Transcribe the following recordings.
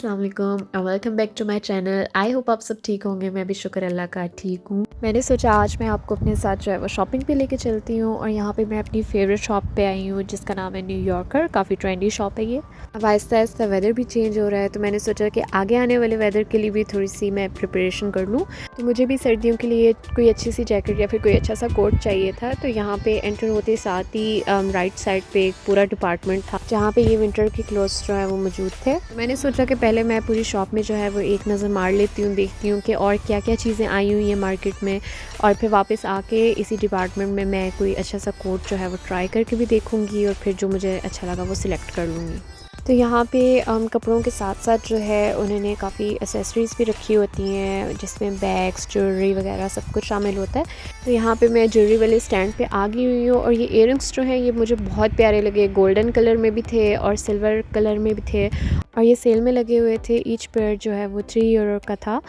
अस्सलाम वालेकुम and welcome back to my channel. I hope आप सब ठीक होंगे। मैं भी शुक्र अल्लाह का ठीक हूँ। मैंने सोचा आज मैं आपको अपने साथ जो है वो शॉपिंग पे लेके चलती हूँ और यहाँ पे मैं अपनी फेवरेट शॉप पे आई हूँ जिसका नाम है न्यूयॉर्कर। काफ़ी ट्रेंडी शॉप है ये। अब आहिस्ता आहिस्ता वेदर भी चेंज हो रहा है तो मैंने सोचा कि आगे आने वाले वेदर के लिए भी थोड़ी सी मैं प्रिपरेशन कर लूँ। तो मुझे भी सर्दियों के लिए कोई अच्छी सी जैकेट या फिर कोई अच्छा सा कोट चाहिए था। तो यहाँ पे एंटर होते साथ ही राइट साइड पे एक पूरा डिपार्टमेंट था जहाँ पे ये विंटर के क्लोथ्स जो है वो मौजूद थे। तो मैंने सोचा कि पहले मैं पूरी शॉप में जो है वो एक नज़र मार लेती हूँ, देखती हूँ कि और क्या क्या चीज़ें आई हुई हैं मार्केट में, और फिर वापस आके इसी डिपार्टमेंट में मैं कोई अच्छा सा कोट जो है वो ट्राई करके भी देखूँगी और फिर जो मुझे अच्छा लगा वो सिलेक्ट कर लूँगी। तो यहाँ पे कपड़ों के साथ साथ जो है उन्होंने काफ़ी एसेसरीज़ भी रखी होती हैं जिसमें बैग्स, ज्वेलरी वगैरह सब कुछ शामिल होता है। तो यहाँ पे मैं ज्वेलरी वाले स्टैंड पे आ गई हुई हूँ और ये इयररिंग्स जो हैं ये मुझे बहुत प्यारे लगे। गोल्डन कलर में भी थे और सिल्वर कलर में भी थे और ये सेल में लगे हुए थे। ईच पेयर जो है वो 3 यूरो का था।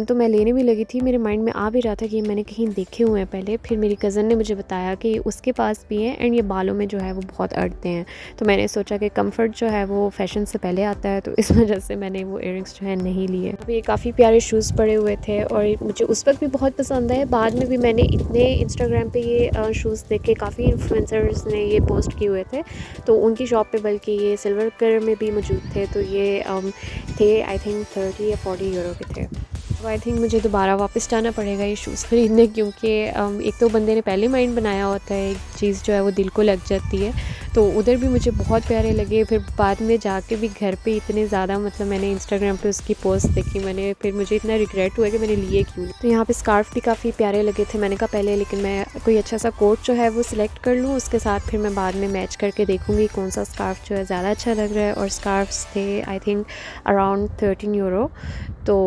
तो मैं लेने भी लगी थी। मेरे माइंड में आ भी रहा था कि मैंने कहीं देखे हुए हैं पहले। फिर मेरी कज़न ने मुझे बताया कि उसके पास भी हैं एंड ये बालों में जो है वो बहुत अड़ते हैं। तो मैंने सोचा कि कम्फ़र्ट जो है वो फ़ैशन से पहले आता है, तो इस वजह से मैंने वो इयररिंग्स जो है नहीं लिए। अब ये काफ़ी प्यारे शूज़ पड़े हुए थे और मुझे उस वक्त भी बहुत पसंद आए। बाद में भी मैंने इतने इंस्टाग्राम पे ये शूज़ देखे, काफ़ी इन्फ्लुएंसर्स ने ये पोस्ट किए हुए थे तो उनकी शॉप पे, बल्कि ये सिल्वर कलर में भी मौजूद थे। तो ये थे आई थिंक 30 या 40 यूरो के थे। तो आई थिंक मुझे दोबारा वापस जाना पड़ेगा ये शूज़ ख़रीदने, क्योंकि एक तो बंदे ने पहले माइंड बनाया होता है, एक चीज़ जो है वो दिल को लग जाती है। तो उधर भी मुझे बहुत प्यारे लगे। फिर बाद में जाके भी घर पे इतने ज़्यादा, मतलब मैंने इंस्टाग्राम पे उसकी पोस्ट देखी, फिर मुझे इतना रिग्रेट हुआ कि मैंने लिए क्यों नहीं। तो यहाँ पे स्कार्फ़ भी काफ़ी प्यारे लगे थे। मैंने कहा पहले लेकिन मैं कोई अच्छा सा कोट जो है वो सिलेक्ट कर लूँ, उसके साथ फिर मैं बाद में मैच करके देखूँगी कौन सा स्कार्फ़ जो है ज़्यादा अच्छा लग रहा है। और स्कार्फ्स थे आई थिंक अराउंड 13 यूरो। तो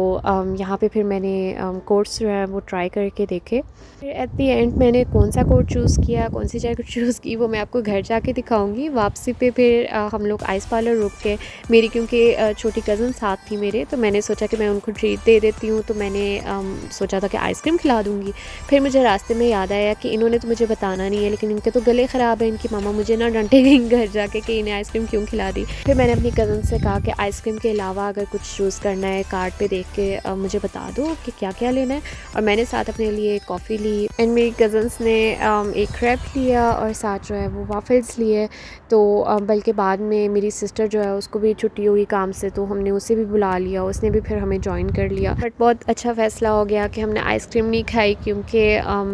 यहाँ पे फिर मैंने कोट्स जो है वो ट्राई करके देखे। फिर एट द एंड मैंने कौन सा कोट चूज़ किया, कौन सी जैकेट चूज़ की, वो मैं आपको घर जाके दिखाऊंगी। वापसी पे फिर हम लोग आइस पार्लर रुक के, मेरी क्योंकि छोटी कज़न साथ थी मेरे, तो मैंने सोचा कि मैं उनको ट्रीट दे देती हूँ। तो मैंने सोचा था कि आइसक्रीम खिला दूँगी। फिर मुझे रास्ते में याद आया कि इन्होंने तो मुझे बताना नहीं है, लेकिन इनके तो गले ख़राब है, इनकी मामा मुझे ना डांटेगी घर जाके कि इन्हें आइसक्रीम क्यों खिला दी। फिर मैंने अपनी कज़न से कहा कि आइसक्रीम के अलावा अगर कुछ चूज़ करना है कार्ट पे देख के मुझे बता दो कि क्या क्या लेना है। और मैंने साथ अपने लिए कॉफ़ी ली एंड मेरी कज़न्स ने एक क्रैप लिया और साथ जो है वो वाफ़ल्स लिए। तो बल्कि बाद में मेरी सिस्टर जो है उसको भी छुट्टी हुई काम से, तो हमने उसे भी बुला लिया, उसने भी फिर हमें जॉइन कर लिया। बट बहुत अच्छा फ़ैसला हो गया कि हमने आइसक्रीम नहीं खाई, क्योंकि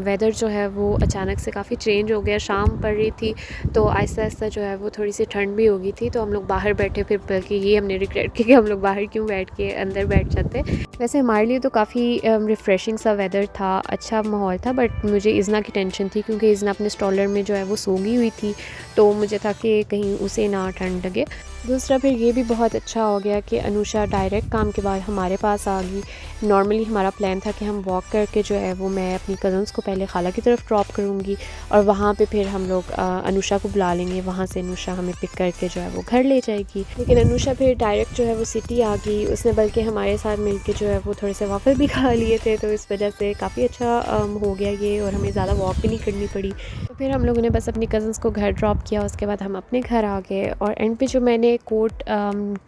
वेदर जो है वो अचानक से काफ़ी चेंज हो गया। शाम पड़ रही थी तो आहिस्ता आहिस्ता जो है वो थोड़ी सी ठंड भी हो गई थी। तो हम लोग बाहर बैठे, फिर बल्कि ये हमने रिग्रेट किया कि हम लोग बाहर क्यों बैठ के अंदर बैठ जाते। वैसे हमारे लिए तो काफ़ी रिफ़्रेशिंग सा वेदर था, अच्छा माहौल था। बट मुझे इज़ना की टेंशन थी क्योंकि इज़ना अपने स्टॉलर में जो है वो सो गई हुई थी, तो मुझे था कि कहीं उसे ना ठंड लगे। दूसरा फिर ये भी बहुत अच्छा हो गया कि अनुषा डायरेक्ट काम के बाद हमारे पास आ गई। नॉर्मली हमारा प्लान था कि हम वॉक करके जो है वो मैं अपनी कज़न्स को पहले खाला की तरफ ड्रॉप करूँगी और वहाँ पे फिर हम लोग अनुषा को बुला लेंगे, वहाँ से अनुषा हमें पिक करके जो है वो घर ले जाएगी। लेकिन अनुषा फिर डायरेक्ट जो है वो सिटी आ गई। उसने बल्कि हमारे साथ मिलके जो है वो थोड़े से वाफ़ल भी खा लिए थे, तो इस वजह से काफ़ी अच्छा हो गया ये, और हमें ज़्यादा वॉक भी नहीं करनी पड़ी। तो फिर हम लोगों ने बस अपनी कज़न्स को घर ड्रॉप किया, उसके बाद हम अपने घर आ गए। और एंड पे जो मैंने कोट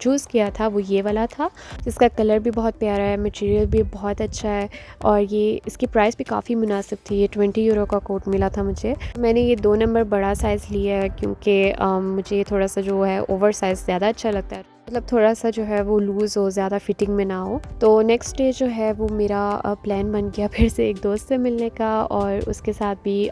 चूज़ किया था वो ये वाला था, जिसका कलर भी बहुत प्यारा है, मटेरियल भी बहुत अच्छा है और ये इसकी प्राइस भी काफ़ी मुनासिब थी। ये 20 यूरो का कोट मिला था मुझे। मैंने ये 2 नंबर बड़ा साइज़ लिया है क्योंकि मुझे थोड़ा सा जो है ओवर साइज़ ज़्यादा अच्छा लगता है, मतलब थोड़ा सा जो है वो लूज़ हो, ज़्यादा फिटिंग में ना हो। तो नेक्स्ट डे जो है वो मेरा प्लान बन गया फिर से एक दोस्त से मिलने का, और उसके साथ भी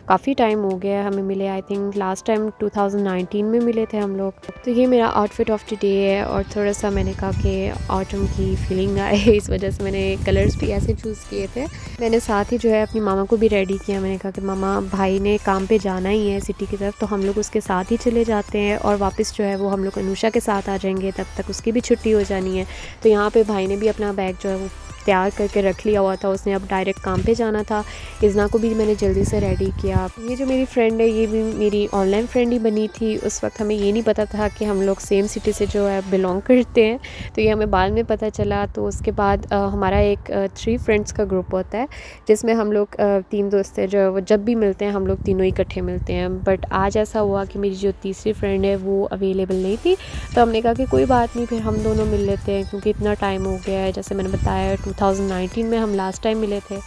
काफ़ी टाइम हो गया हमें मिले। आई थिंक लास्ट टाइम 2019 में मिले थे हम लोग। तो ये मेरा आउटफिट ऑफ द डे है, और थोड़ा सा मैंने कहा कि ऑटम की फीलिंग आए इस वजह से मैंने कलर्स भी ऐसे चूज़ किए थे। मैंने साथ ही जो है अपनी मामा को भी रेडी किया। मैंने कहा कि मामा, भाई ने काम पे जाना ही है सिटी की तरफ, तो हम लोग उसके साथ ही चले जाते हैं और वापस जो है वो हम लोग अनुषा के साथ आ जाएंगे, तब तक उसकी भी छुट्टी हो जानी है। तो यहाँ पे भाई ने भी अपना बैग जो है वो तैयार करके रख लिया हुआ था, उसने अब डायरेक्ट काम पे जाना था। इज़ना को भी मैंने जल्दी से रेडी किया। ये जो मेरी फ्रेंड है ये भी मेरी ऑनलाइन फ्रेंड ही बनी थी। उस वक्त हमें ये नहीं पता था कि हम लोग सेम सिटी से जो है बिलोंग करते हैं, तो ये हमें बाद में पता चला। तो उसके बाद हमारा एक 3 फ्रेंड्स का ग्रुप होता है जिसमें हम लोग 3 दोस्त हैं, जो है वो जब भी मिलते हैं हम लोग तीनों इकट्ठे मिलते हैं। बट आज ऐसा हुआ कि मेरी जो तीसरी फ्रेंड है वो अवेलेबल नहीं थी, तो हमने कहा कि कोई बात नहीं, फिर हम दोनों मिल लेते हैं क्योंकि इतना टाइम हो गया है। जैसे मैंने बताया 2019 में हम लास्ट टाइम मिले थे,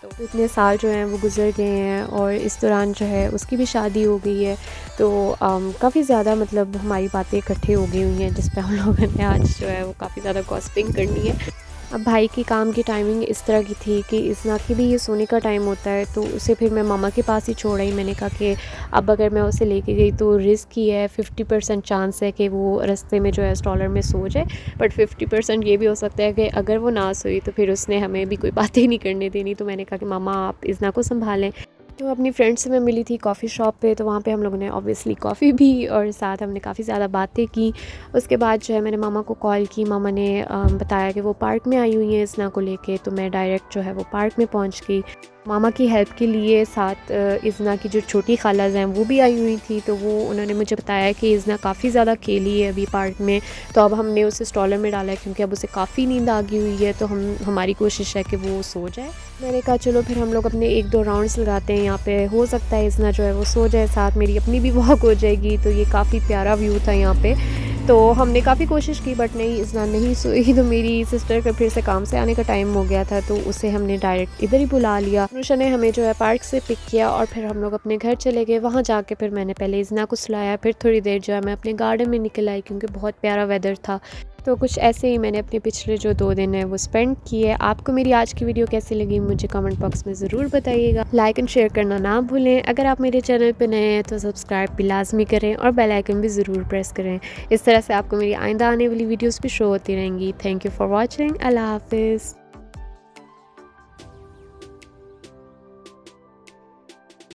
तो इतने साल जो हैं वो गुज़र गए हैं और इस दौरान जो है उसकी भी शादी हो गई है। तो काफ़ी ज़्यादा मतलब हमारी बातें इकट्ठी हो गई हुई हैं, जिस पे हम लोगों ने आज जो है वो काफ़ी ज़्यादा गॉसिपिंग करनी है। अब भाई की काम की टाइमिंग इस तरह की थी कि इज़ना की भी ये सोने का टाइम होता है, तो उसे फिर मैं मामा के पास ही छोड़ आई। मैंने कहा कि अब अगर मैं उसे लेके गई तो रिस्क ही है, 50% चांस है कि वो रास्ते में जो है स्टॉलर में सो जाए, बट 50% ये भी हो सकता है कि अगर वो ना सोई तो फिर उसने हमें भी कोई बातें नहीं करने देनी। तो मैंने कहा कि मामा आप इज़ना को संभालें। तो अपनी फ्रेंड से मैं मिली थी कॉफ़ी शॉप पे, तो वहाँ पे हम लोगों ने ऑब्वियसली कॉफ़ी भी और साथ हमने काफ़ी ज़्यादा बातें की। उसके बाद जो है मैंने मामा को कॉल की। मामा ने बताया कि वो पार्क में आई हुई हैं इज़ना को लेके, तो मैं डायरेक्ट जो है वो पार्क में पहुँच गई। मामा की हेल्प के लिए साथ इज़ना की जो छोटी खालाज़ हैं वो भी आई हुई थी, तो वो उन्होंने मुझे बताया कि इज़ना काफ़ी ज़्यादा खेली है अभी पार्क में, तो अब हमने उसे स्टॉलर में डाला है क्योंकि अब उसे काफ़ी नींद आ गई हुई है, तो हमारी कोशिश है कि वो सो जाए। मैंने कहा चलो फिर हम लोग अपने 1-2 राउंड्स लगाते हैं यहाँ पे, हो सकता है इज़ना जो है वो सो जाए, साथ मेरी अपनी भी वॉक हो जाएगी। तो ये काफ़ी प्यारा व्यू था यहाँ पे, तो हमने काफ़ी कोशिश की बट नहीं, इज़ना नहीं सोई। तो मेरी सिस्टर का फिर से काम से आने का टाइम हो गया था, तो उसे हमने डायरेक्ट इधर ही बुला लिया। अनुषा ने हमें जो है पार्क से पिक किया और फिर हम लोग अपने घर चले गए। वहाँ जाके फिर मैंने पहले इज़ना को सुलाया, फिर थोड़ी देर जो है मैं अपने गार्डन में निकल आई क्योंकि बहुत प्यारा वेदर था। तो कुछ ऐसे ही मैंने अपने पिछले जो 2 दिन है वो स्पेंड किए। आपको मेरी आज की वीडियो कैसी लगी मुझे कमेंट बॉक्स में ज़रूर बताइएगा। लाइक एंड शेयर करना ना भूलें। अगर आप मेरे चैनल पे नए हैं तो सब्सक्राइब भी लाजमी करें और बेल आइकन भी ज़रूर प्रेस करें। इस तरह से आपको मेरी आइंदा आने वाली वीडियोस भी शो होती रहेंगी। Thank you for watching. अल्लाह हाफिज़।